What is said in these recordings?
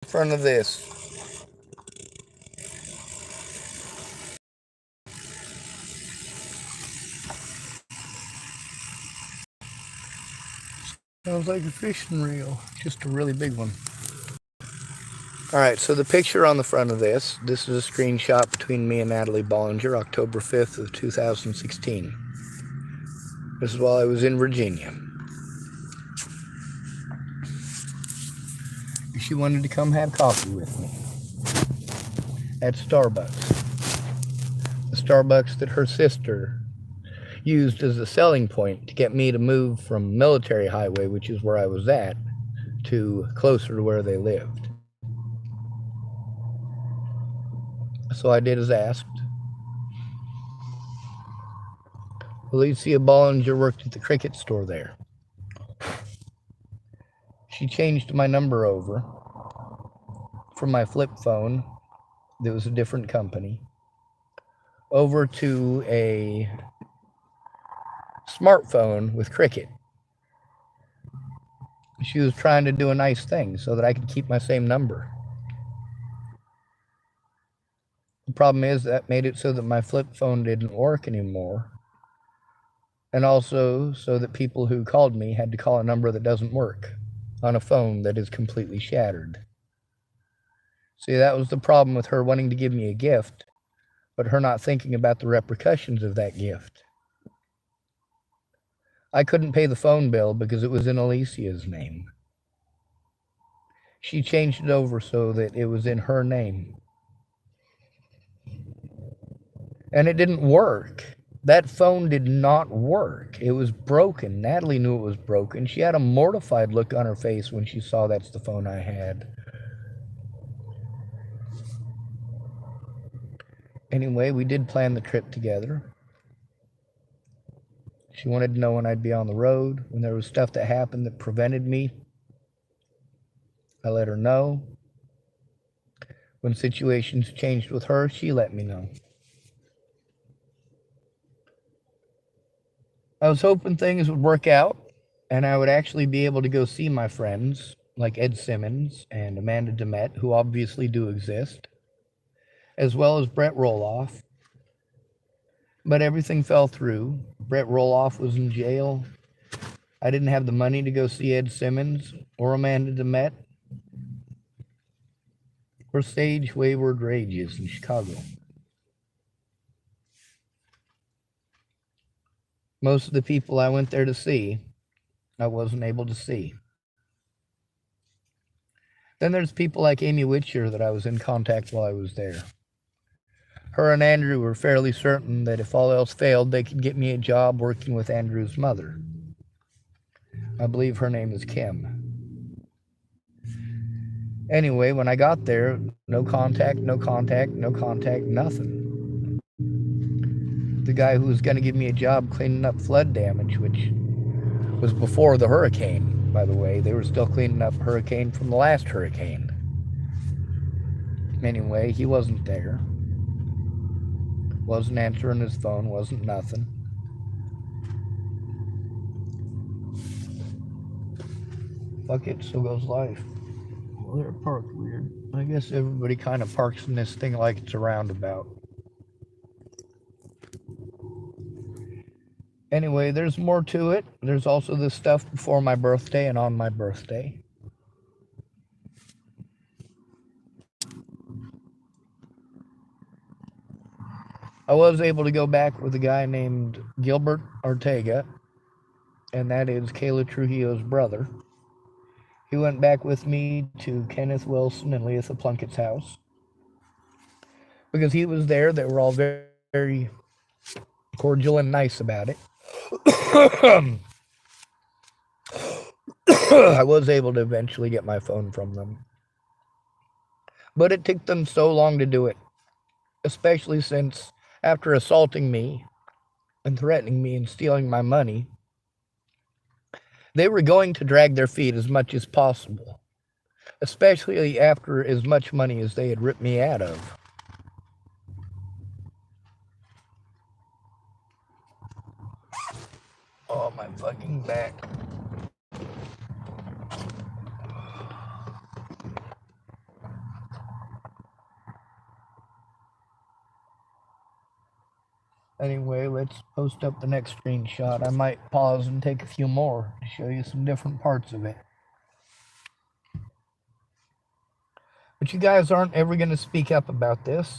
In front of this. Sounds like a fishing reel, just a really big one. Alright, so the picture on the front of this is a screenshot between me and Natalie Bollinger, October 5th of 2016. This is while I was in Virginia. She wanted to come have coffee with me at Starbucks. The Starbucks that her sister used as a selling point to get me to move from Military Highway, which is where I was at, to closer to where they lived. So I did as asked. Alicia Bollinger worked at the cricket store there. She changed my number over from my flip phone, that was a different company, over to a smartphone with cricket. She was trying to do a nice thing so that I could keep my same number. The problem is that made it so that my flip phone didn't work anymore, and also so that people who called me had to call a number that doesn't work on a phone that is completely shattered. See, that was the problem with her wanting to give me a gift, but her not thinking about the repercussions of that gift. I couldn't pay the phone bill because it was in Alicia's name. She changed it over so that it was in her name. And it didn't work. That phone did not work. It was broken. Natalie knew it was broken. She had a mortified look on her face when she saw that's the phone I had. Anyway, we did plan the trip together. She wanted to know when I'd be on the road, when there was stuff that happened that prevented me. I let her know. When situations changed with her, she let me know. I was hoping things would work out, and I would actually be able to go see my friends, like Ed Simmons and Amanda DeMette, who obviously do exist, as well as Brett Roloff. But everything fell through. Brett Roloff was in jail. I didn't have the money to go see Ed Simmons or Amanda DeMette or Sage Wayward Rages in Chicago. Most of the people I went there to see, I wasn't able to see. Then there's people like Amy Witcher that I was in contact while I was there. Her and Andrew were fairly certain that if all else failed, they could get me a job working with Andrew's mother. I believe her name is Kim. Anyway, when I got there, no contact, nothing. The guy who was going to give me a job cleaning up flood damage, which was before the hurricane, by the way. They were still cleaning up hurricane from the last hurricane. Anyway, he wasn't there. Wasn't answering his phone, wasn't nothing. Fuck it, so goes life. Well, they're parked weird. I guess everybody kind of parks in this thing like it's a roundabout. Anyway, there's more to it. There's also this stuff before my birthday and on my birthday. I was able to go back with a guy named Gilbert Ortega, and that is Kayla Trujillo's brother. He went back with me to Kenneth Wilson and Leatha Plunkett's house. Because he was there, they were all very, very cordial and nice about it. I was able to eventually get my phone from them. But it took them so long to do it, especially since after assaulting me and threatening me and stealing my money, they were going to drag their feet as much as possible, especially after as much money as they had ripped me out of. Oh, my fucking back. Anyway, let's post up the next screenshot. I might pause and take a few more to show you some different parts of it. But you guys aren't ever going to speak up about this.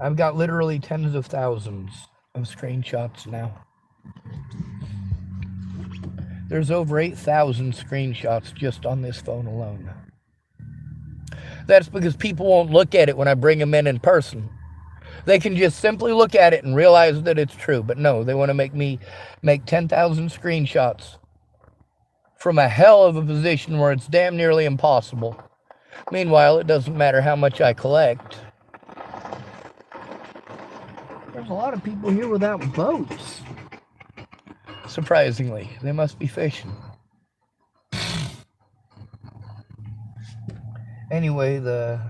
I've got literally tens of thousands of screenshots now. There's over 8,000 screenshots just on this phone alone. That's because people won't look at it when I bring them in person. They can just simply look at it and realize that it's true. But no, they want to make me make 10,000 screenshots from a hell of a position where it's damn nearly impossible. Meanwhile, it doesn't matter how much I collect. There's a lot of people here without boats. Surprisingly, they must be fishing. Anyway, the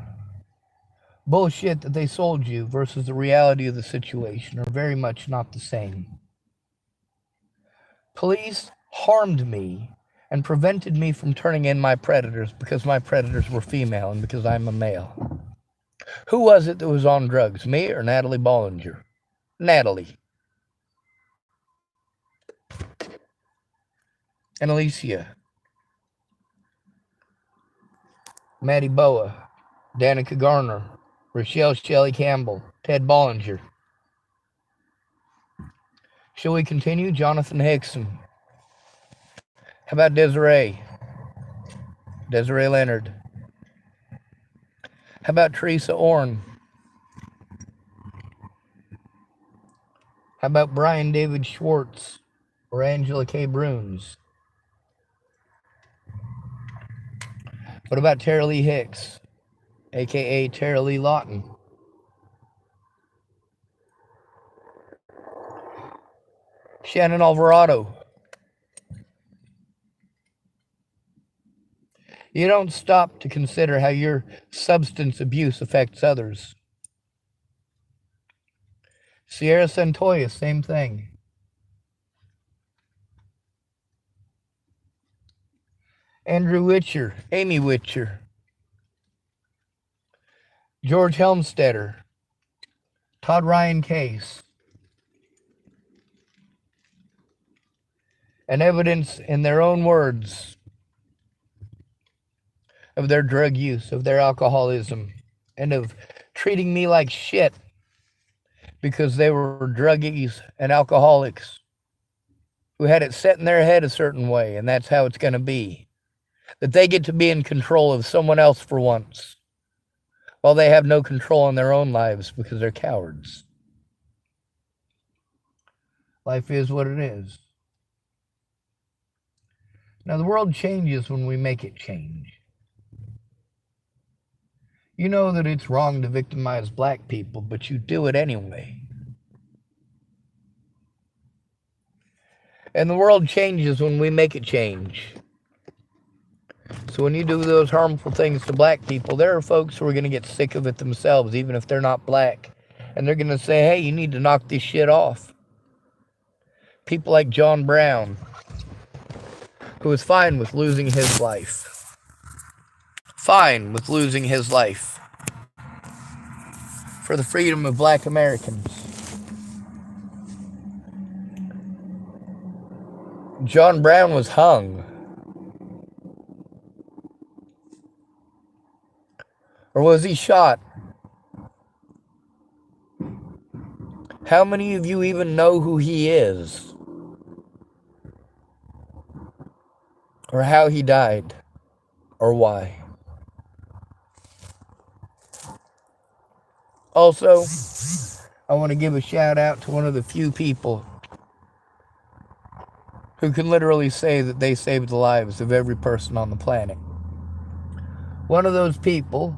bullshit that they sold you versus the reality of the situation are very much not the same. Police harmed me and prevented me from turning in my predators because my predators were female and because I'm a male. Who was it that was on drugs, me or Natalie Bollinger? Natalie. And Alicia. Maddie Boa. Danica Garner. Rochelle Shelley Campbell. Ted Bollinger. Shall we continue? Jonathan Hickson. How about Desiree? Desiree Leonard. How about Teresa Orn? How about Brian David Schwartz or Angela K. Bruns? What about Tara Lee Hicks, a.k.a. Tara Lee Lawton? Shannon Alvarado. You don't stop to consider how your substance abuse affects others. Sierra Santoya, same thing. Andrew Witcher, Amy Witcher, George Helmstetter, Todd Ryan Case. And evidence in their own words of their drug use, of their alcoholism, and of treating me like shit because they were druggies and alcoholics who had it set in their head a certain way, and that's how it's going to be. That they get to be in control of someone else for once, while they have no control in their own lives because they're cowards. Life is what it is. Now, the world changes when we make it change. You know that it's wrong to victimize black people, but you do it anyway. And the world changes when we make it change. So when you do those harmful things to black people, there are folks who are going to get sick of it themselves, even if they're not black. And they're going to say, hey, you need to knock this shit off. People like John Brown, who was fine with losing his life. Fine with losing his life for the freedom of black Americans. John Brown was hung. Or was he shot? How many of you even know who he is? Or how he died? Or why? Also, I want to give a shout out to one of the few people who can literally say that they saved the lives of every person on the planet. One of those people,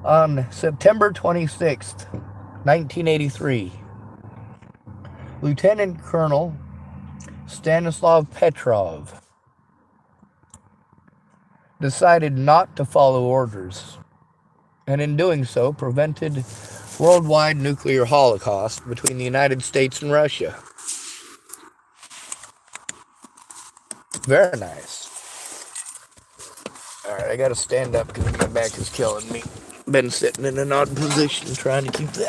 on September 26th, 1983, Lieutenant Colonel Stanislav Petrov decided not to follow orders, and in doing so prevented worldwide nuclear holocaust between the United States and Russia. Very nice. Alright, I gotta stand up because my back is killing me. Been sitting in an odd position trying to keep the...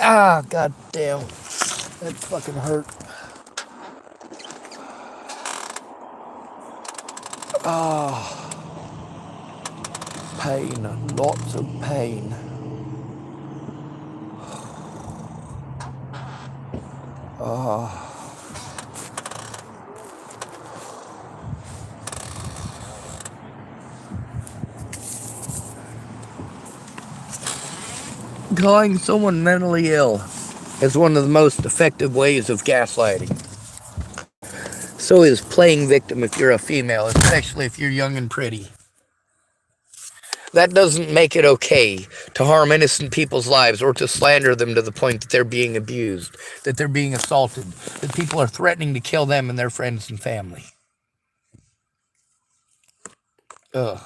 God damn. That fucking hurt. Pain. Lots of pain. Calling someone mentally ill is one of the most effective ways of gaslighting. So is playing victim if you're a female, especially if you're young and pretty. That doesn't make it okay to harm innocent people's lives or to slander them to the point that they're being abused, that they're being assaulted, that people are threatening to kill them and their friends and family. Ugh.